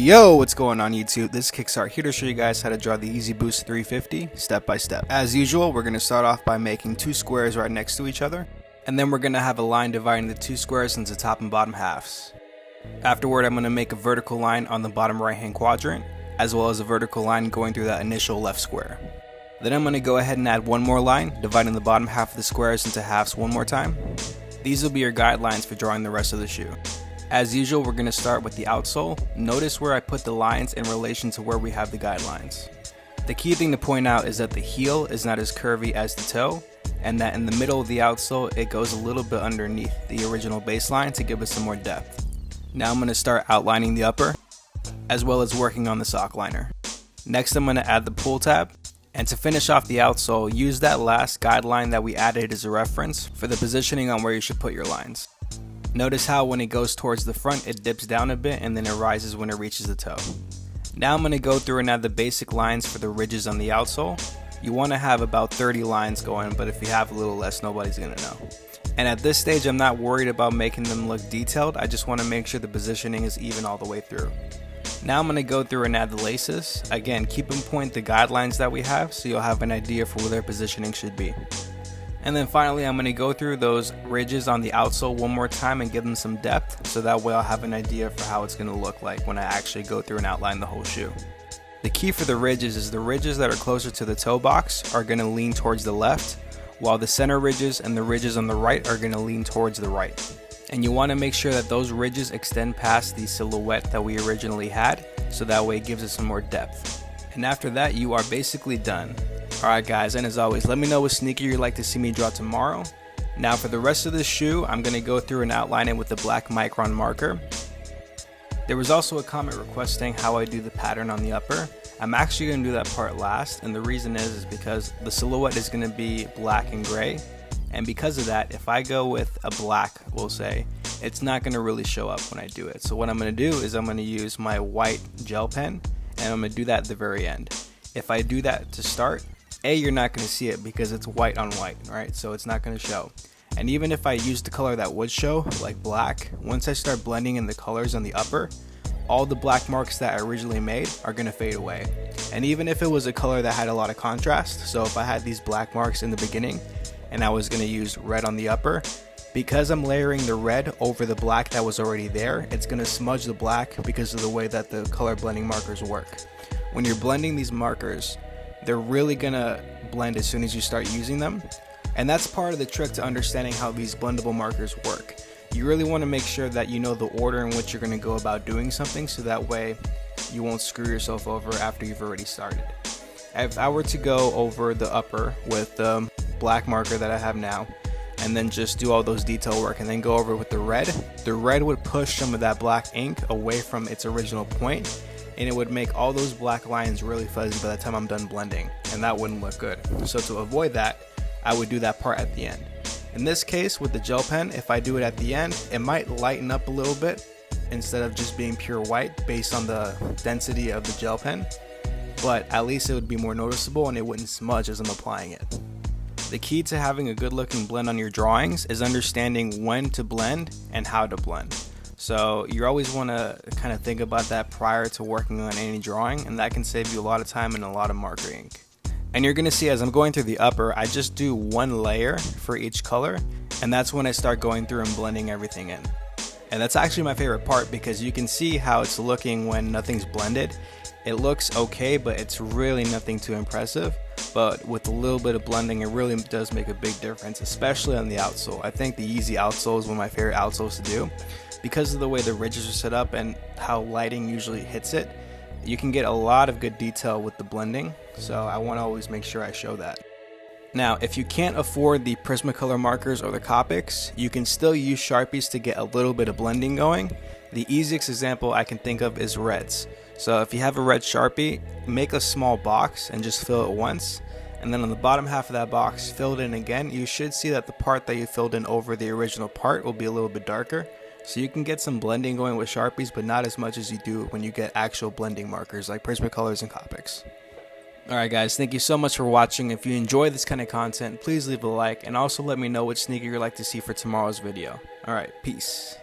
Yo, what's going on YouTube? This is KicksArt here to show you guys how to draw the Yeezy Boost 350 step by step. As usual, we're going to start off by making two squares right next to each other, and then we're going to have a line dividing the two squares into top and bottom halves. Afterward, I'm going to make a vertical line on the bottom right hand quadrant, as well as a vertical line going through that initial left square. Then I'm going to go ahead and add one more line, dividing the bottom half of the squares into halves one more time. These will be your guidelines for drawing the rest of the shoe. As usual, we're going to start with the outsole. Notice where I put the lines in relation to where we have the guidelines. The key thing to point out is that the heel is not as curvy as the toe, and that in the middle of the outsole it goes a little bit underneath the original baseline to give us some more depth. Now I'm going to start outlining the upper, as well as working on the sock liner. Next I'm going to add the pull tab, and to finish off the outsole, use that last guideline that we added as a reference for the positioning on where you should put your lines. Notice how when it goes towards the front it dips down a bit and then it rises when it reaches the toe. Now I'm going to go through and add the basic lines for the ridges on the outsole. You want to have about 30 lines going, but if you have a little less, nobody's going to know. And at this stage I'm not worried about making them look detailed, I just want to make sure the positioning is even all the way through. Now I'm going to go through and add the laces. Again, keep in point the guidelines that we have so you'll have an idea for where their positioning should be. And then finally, I'm going to go through those ridges on the outsole one more time and give them some depth, so that way I'll have an idea for how it's going to look like when I actually go through and outline the whole shoe. The key for the ridges is the ridges that are closer to the toe box are going to lean towards the left, while the center ridges and the ridges on the right are going to lean towards the right. And you want to make sure that those ridges extend past the silhouette that we originally had, so that way it gives it some more depth. And after that, you are basically done. Alright guys, and as always, let me know what sneaker you'd like to see me draw tomorrow. Now for the rest of this shoe, I'm going to go through and outline it with the black micron marker. There was also a comment requesting how I do the pattern on the upper. I'm actually going to do that part last, and the reason is because the silhouette is going to be black and gray. And because of that, if I go with a black, we'll say, it's not going to really show up when I do it. So what I'm going to do is I'm going to use my white gel pen, and I'm going to do that at the very end. If I do that to start, you're not going to see it because it's white on white, right? So it's not going to show. And even if I use the color that would show, like black, once I start blending in the colors on the upper, all the black marks that I originally made are going to fade away. And even if it was a color that had a lot of contrast, so if I had these black marks in the beginning and I was going to use red on the upper, because I'm layering the red over the black that was already there, it's going to smudge the black because of the way that the color blending markers work. When you're blending these markers, they're really gonna blend as soon as you start using them, and that's part of the trick to understanding how these blendable markers work. You really want to make sure that you know the order in which you're going to go about doing something, so that way you won't screw yourself over after you've already started. If I were to go over the upper with the black marker that I have now and then just do all those detail work and then go over with the red would push some of that black ink away from its original point, and it would make all those black lines really fuzzy by the time I'm done blending, and that wouldn't look good. So to avoid that, I would do that part at the end. In this case, with the gel pen, if I do it at the end, it might lighten up a little bit instead of just being pure white based on the density of the gel pen, but at least it would be more noticeable and it wouldn't smudge as I'm applying it. The key to having a good looking blend on your drawings is understanding when to blend and how to blend. So you always want to kind of think about that prior to working on any drawing, and that can save you a lot of time and a lot of marker ink. And you're going to see as I'm going through the upper, I just do one layer for each color, and that's when I start going through and blending everything in. And that's actually my favorite part because you can see how it's looking when nothing's blended. It looks okay, but it's really nothing too impressive. But with a little bit of blending, it really does make a big difference, especially on the outsole. I think the Yeezy outsole is one of my favorite outsoles to do. Because of the way the ridges are set up and how lighting usually hits it, you can get a lot of good detail with the blending, so I want to always make sure I show that. Now, if you can't afford the Prismacolor markers or the Copics, you can still use Sharpies to get a little bit of blending going. The easiest example I can think of is reds. So if you have a red Sharpie, make a small box and just fill it once, and then on the bottom half of that box, fill it in again. You should see that the part that you filled in over the original part will be a little bit darker. So you can get some blending going with Sharpies, but not as much as you do when you get actual blending markers like Prismacolors and Copics. Alright guys, thank you so much for watching. If you enjoy this kind of content, please leave a like, and also let me know which sneaker you'd like to see for tomorrow's video. Alright, peace.